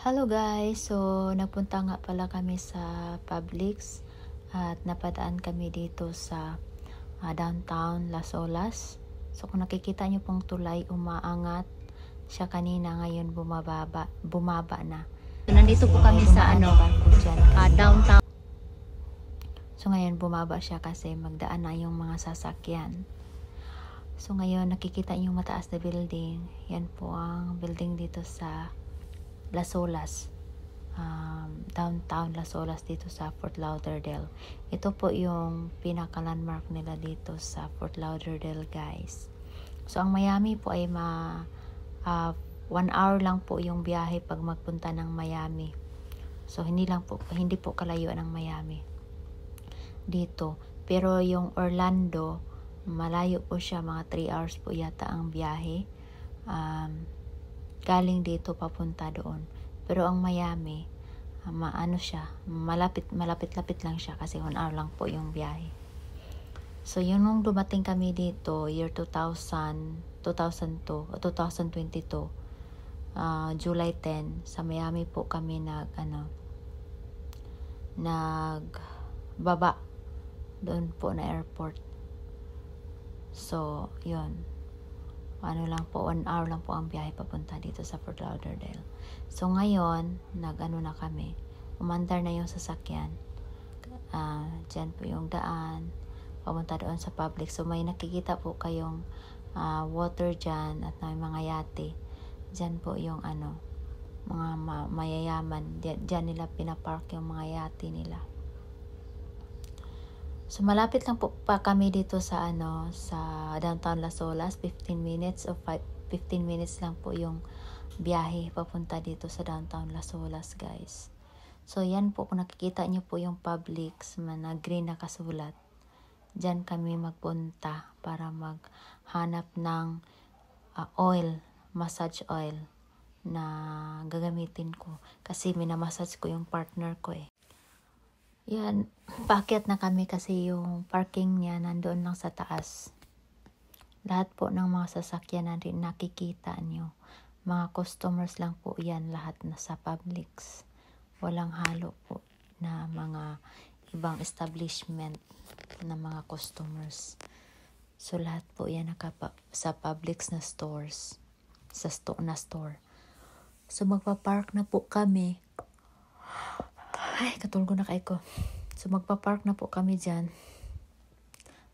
Hello guys! So, nagpunta nga pala kami sa Publix at napadaan kami dito sa downtown Las Olas. So, kung nakikita nyo pong tulay, umaangat siya kanina, ngayon bumaba na. So, nandito po kami sa downtown. So, ngayon bumaba siya kasi magdaan na yung mga sasakyan. So, ngayon nakikita nyo yung mataas na building. Yan po ang building dito sa Las Olas, downtown Las Olas dito sa Fort Lauderdale. Ito po yung pinaka-landmark nila dito sa Fort Lauderdale, guys. So, ang Miami po ay 1 hour lang po yung biyahe pag magpunta ng Miami. So, hindi po kalayo ng Miami dito. Pero yung Orlando, malayo po siya, mga 3 hours po yata ang biyahe. Galing dito papunta doon. Pero ang Miami, malapit-lapit lang siya kasi 1 hour lang po yung biyahe. So, yun nung dumating kami dito, year 2022, July 10, sa Miami po kami nagbaba doon po na airport. So, yun. 1 hour lang po ang biyahe papunta dito sa Fort Lauderdale. So, ngayon, na kami. Umandar na yung sasakyan. Dyan po yung daan. Papunta doon sa Publix. So, may nakikita po kayong water dyan at may mga yate. Dyan po yung mga mayayaman. Dyan nila pinapark yung mga yate nila. So, malapit lang po pa kami dito sa downtown Las Olas. 15 minutes lang po yung biyahe papunta dito sa downtown Las Olas, guys. So, yan po, kung nakikita nyo po yung Publix na green na kasulat, dyan kami magpunta para maghanap ng massage oil na gagamitin ko. Kasi minamassage ko yung partner ko eh. Yan, paakyat na kami kasi yung parking niya nandoon lang sa taas. Lahat po ng mga sasakyan na rin nakikita nyo. Mga customers lang po yan, lahat na sa Publix. Walang halo po na mga ibang establishment na mga customers. So, lahat po yan sa Publix na stores. Na store. So, magpa-park na po kami. Ay, katulog na kayo ko. So, magpa-park na po kami dyan.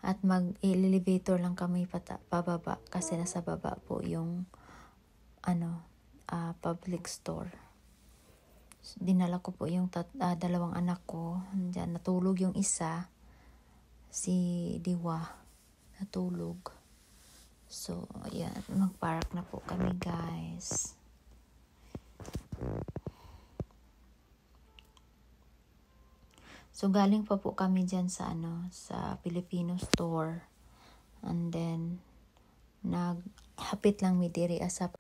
At mag-elevator lang kami pababa. Kasi nasa baba po yung Publix store. So, dinala ko po yung dalawang anak ko. Dyan, natulog yung isa. Si Diwa. Natulog. So, ayan. Mag-park na po kami, guys. So, galing pa po kami dyan sa Filipino store. And then, naghapit lang mi diri asap.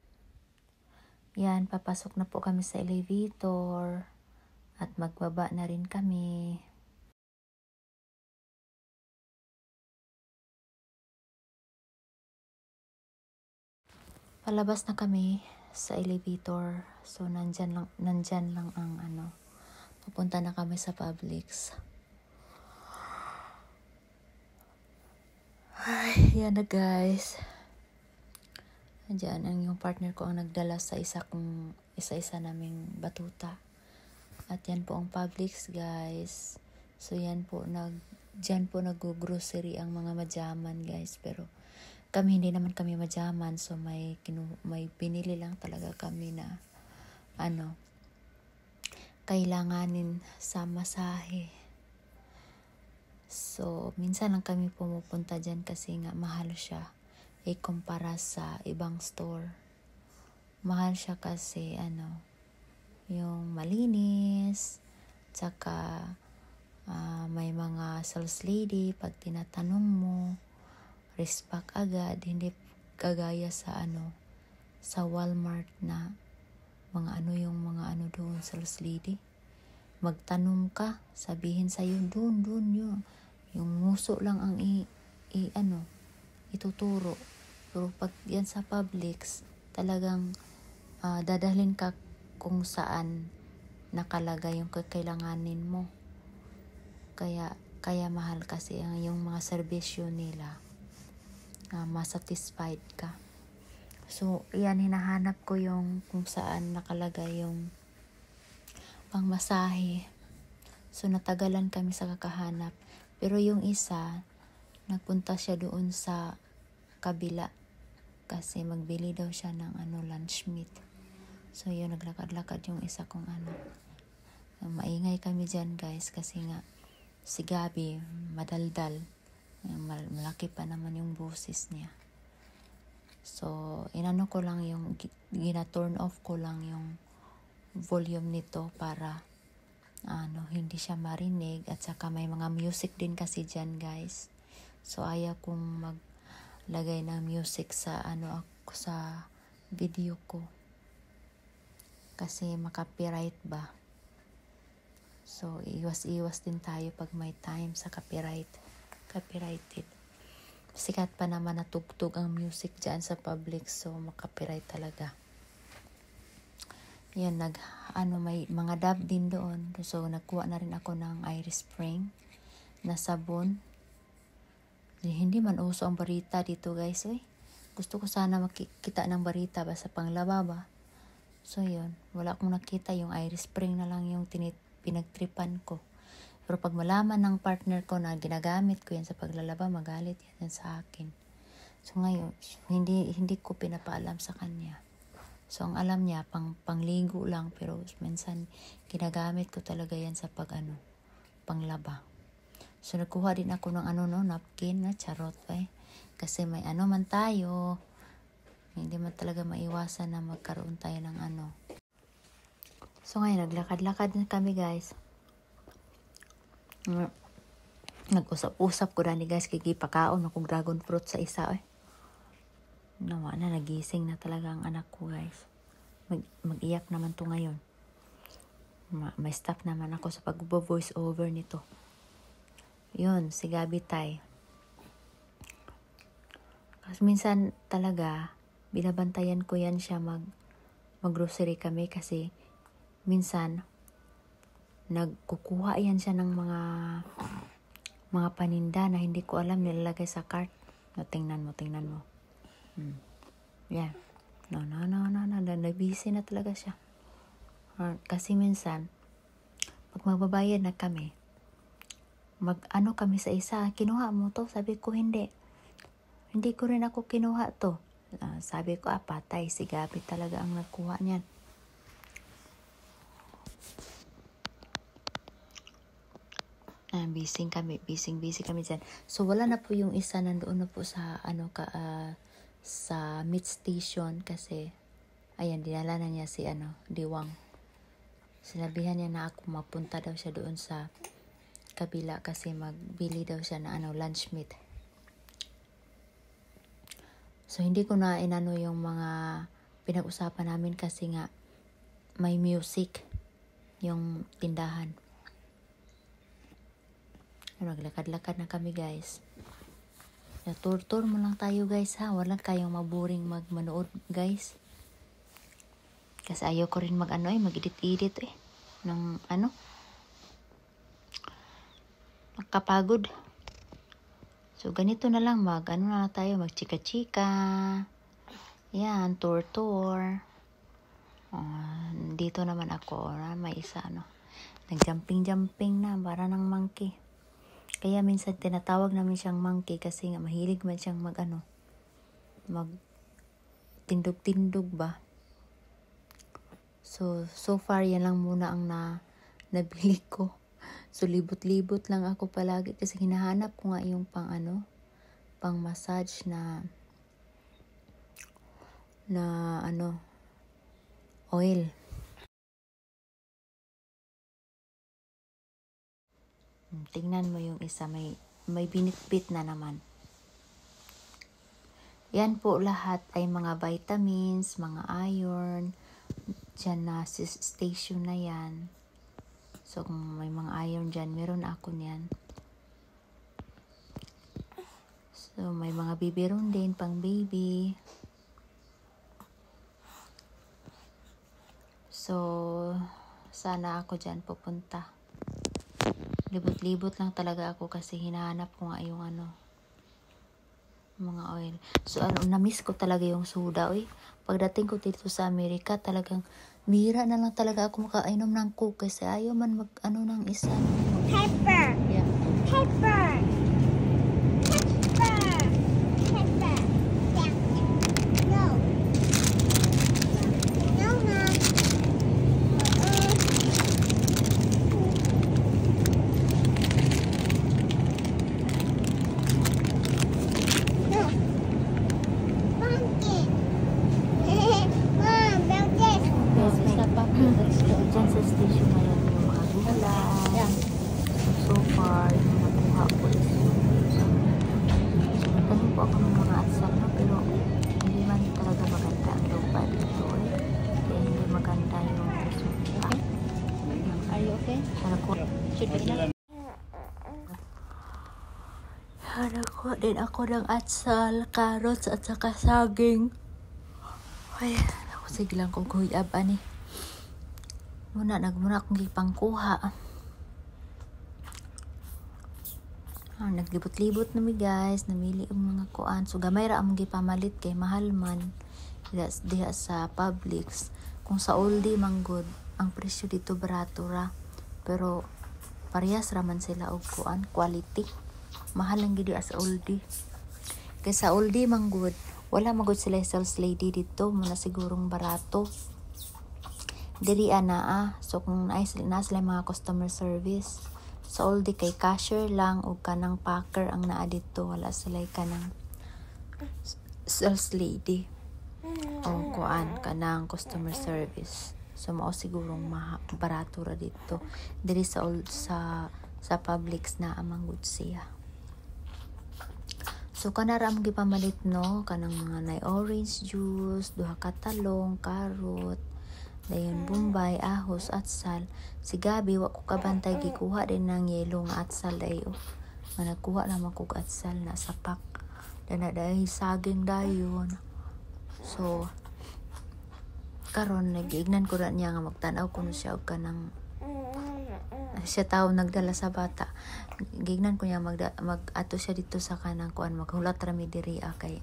Yan, papasok na po kami sa elevator. At magbaba na rin kami. Palabas na kami sa elevator. So, nandyan lang ang pupunta na kami sa Publix. Ay, yan na guys. Diyan ang yung partner ko ang nagdala sa isa-isa naming batuta. At yan po ang Publix, guys. So yan po diyan po nag-grocery ang mga madyaman, guys. Pero hindi naman kami madyaman, so may pinili lang talaga kami na kailanganin sa masahe. So, minsan lang kami pumupunta dyan kasi nga mahal siya kumpara sa ibang store. Mahal siya kasi yung malinis, tsaka may mga sales lady, pag tinatanong mo, respect agad, hindi kagaya sa sa Walmart na yung mga doon sales lady. Magtanong ka, sabihin sa'yo, doon yun. Yung nguso lang ang ituturo. Pero pag yan sa Publix, talagang dadalhin ka kung saan nakalagay yung kakailanganin mo. Kaya mahal kasi yung mga serbisyo nila. Masatisfied ka. So, yan, hinahanap ko yung kung saan nakalagay yung pangmasahe. So, natagalan kami sa kakahanap. Pero yung isa, nagpunta siya doon sa kabila. Kasi magbili daw siya ng lunch meat. So, yun, naglakad-lakad yung isa kong Maingay kami dyan, guys. Kasi nga, si Gabi, madaldal. Malaki pa naman yung boses niya. So, inano ko lang gina-turn off ko lang yung volume nito para hindi siya marinig. At saka may mga music din kasi dyan, guys. So, ayaw kong maglagay ng music sa sa video ko. Kasi makapiright ba? So, iwas-iwas din tayo pag may time sa copyrighted. Sikat pa naman natugtog ang music dyan sa public, so makapiright talaga. Yan, may mga dab din doon. So, nagkuha na rin ako ng Irish Spring na sabon. Hindi man uso ang barita dito, guys. Gusto ko sana makikita ng barita ba sa panglaba ba. So, yun. Wala akong nakita. Yung Irish Spring na lang yung pinagtripan ko. Pero pag malaman ng partner ko na ginagamit ko yan sa paglalaba, magalit yan sa akin. So ngayon, hindi ko pinapaalam sa kanya. So ang alam niya, pangligo lang, pero minsan ginagamit ko talaga yan sa panglaba. So nagkuha din ako ng napkin na charot Kasi may man tayo, hindi man talaga maiwasan na magkaroon tayo ng So ngayon, naglakad-lakad na kami, guys. Nag-usap-usap ko na ni guys, kikipakaon akong dragon fruit sa isa nawa na, nagising na talaga ang anak ko, guys. Mag-iyak naman to ngayon. May staff naman ako sa pag-voice over nito. Yun, si Gabi Tay. Kasi minsan talaga binabantayan ko yan siya mag-grocery kami kasi minsan nagkukuha yan siya ng mga paninda na hindi ko alam, nilalagay sa cart. Tingnan mo. Yan. No. Busy na talaga siya. Kasi minsan, pag magbabayad na kami, kami sa isa, kinuha mo to? Sabi ko, hindi. Hindi ko rin ako kinuha to. Sabi ko, patay. Si Gabi talaga ang nagkuha niyan. Busy kami dyan. So, wala na po yung isa, nandoon na po sa, sa meat station kasi, ayan, dinala na niya si, Diwang. Sinabihan niya na ako mapunta daw siya doon sa kabila kasi magbili daw siya na, lunch meat. So, hindi ko na yung mga pinag-usapan namin kasi nga, may music yung tindahan. Naglakad-lakad na kami, guys. Tour mo lang tayo, guys, ha. Walang kayong maburing manood, guys. Kasi ayaw ko rin mag-edit ng makapagod. So, ganito na lang, na tayo, magchika-chika. Yan, tour. Dito naman ako, may isa, nag-jumping na, para ng monkey. Kaya minsan tinatawag namin siyang monkey kasi nga mahilig man siyang tindog-tindog ba. So far yan lang muna ang nabili ko. So libot-libot lang ako palagi kasi hinahanap ko nga yung pang massage na oil. Tingnan mo yung isa, may binitbit na naman. Yan po lahat ay mga vitamins, mga iron. Diyan na station na yan. So kung may mga iron dyan, meron ako niyan. So may mga biberon din, pang baby. So, sana ako dyan pupunta. Libot-libot lang talaga ako kasi hinahanap ko nga yung mga oil. So, na-miss ko talaga yung soda, Pagdating ko dito sa Amerika, talagang bihira na lang talaga ako makainom ng Coke kasi ayaw man ng isa. Pepper. Yeah. Pepper. Pepper. Pepper. No. No, no. No. Pumpkin. Mom, build this. Yes, isa pa. Dyan sa station ngayon yung mga gulay. Yeah. So far, yung nakuha ko is yung nagtanim po ako ng mga atsal na pero hindi man talaga maganda ang lupa dito Kaya hindi maganda yung resulta. Are you okay? Should be enough. Nakuha din ako ng atsal, carrots at saka saging. Ay, ako sige lang kung kuyab ani. Muna akong gipangkuha. Naglibot-libot na mi guys, namili ang mga kuan. So gamay ra among gipamalit kay mahal man. Diha sa Publix. Kung sa Aldi manggod, ang presyo dito barato ra. Pero parehas ra man sila og kuan, quality. Mahal lang gid sa Aldi. Kay sa Aldi manggod, wala magud sila sales lady dito, muna sigurong barato. Diri ana So kung na sila mga customer service. Sa Aldi kay cashier lang o kanang packer ang naa dito, wala sila kanang sales lady o kuan kanang customer service. So mao sigurong barato ra dito diri sa Publix na amang good siya. So kanara ang gipamalit no kanang mga nay orange juice, duha ka talong, carrot, dayon bombay, ahos, atsal. Si Gabi wa ko kabantay gikuha din ng yellow nga atsal dayo. Nga nagkuha naman kog atsal na sa pack. Dana dahil saging dayon. So karon nag-ignan ko ra niya nga magtan-aw kuno siya og kanang siya tao nagdala sa bata. Gignan ko niya mag-ato siya dito sa kanang kuan maghulat ra mi diri kay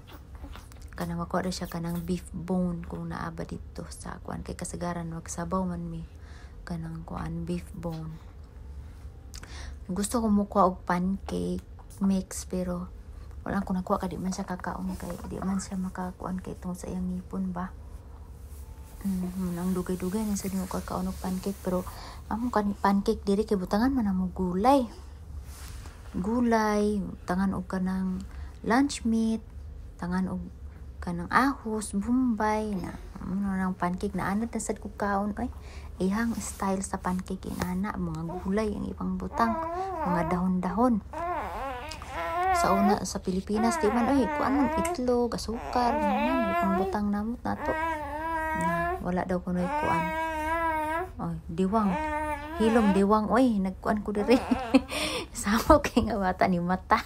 kanang makuha siya kanang beef bone kung naaba dito sa kuan kay kasagaran magsabaw man mi kanang kuan beef bone. Gusto ko mukuha og pancake mix pero wala ko nakuha kay di man siya kakaon kay di man siya makakuan kay tungod sa iyang ngipon ba. Ang dugay-dugay na sa dinyo kakaon og pancake pero amo kan pancake diri kay butangan man amo gulay, tangan og kanang lunch meat, tangan og kanang ahos, bombay na nang pancake na anad na sad ko kaon ihang style sa pancake inana mga gulay ang ibang butang, mga dahon-dahon. Sa Pilipinas di man kuan itlog, asukar, ibang butang namot nato. Wala daw kunoy kuan. Diwang. Hilom diwang nagkuan ko diri. Sama kay nga bata ni mata.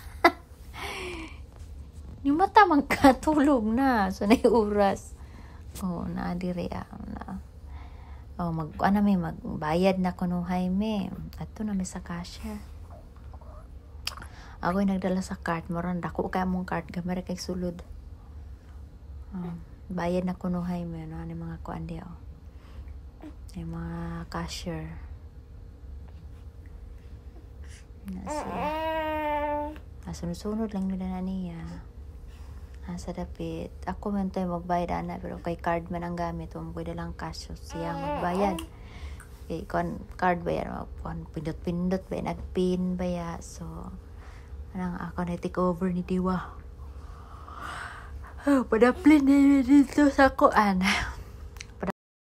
Ni mata man katulog na so nay oras. Na diri na. Magbayad na kuno Jaime. Adto na mi sa cashier. Ako'y nagdala sa cart, moron dako kay among cart gamay kay sulod. Bayad na kuno Jaime ni mga kuan diya. Ay mga cashier. Sunod-sunod lang nila na niya. Sa dapit. Ako man tayo magbayad ana pero kay card man ang gamit. Pwede lang cash. Siya magbayad. Kay card ba yan? Pindot-pindot ba yan? Nag-pin ba yan? So, anong ako na take over ni Diwa. Padaplin na dito sa kuan.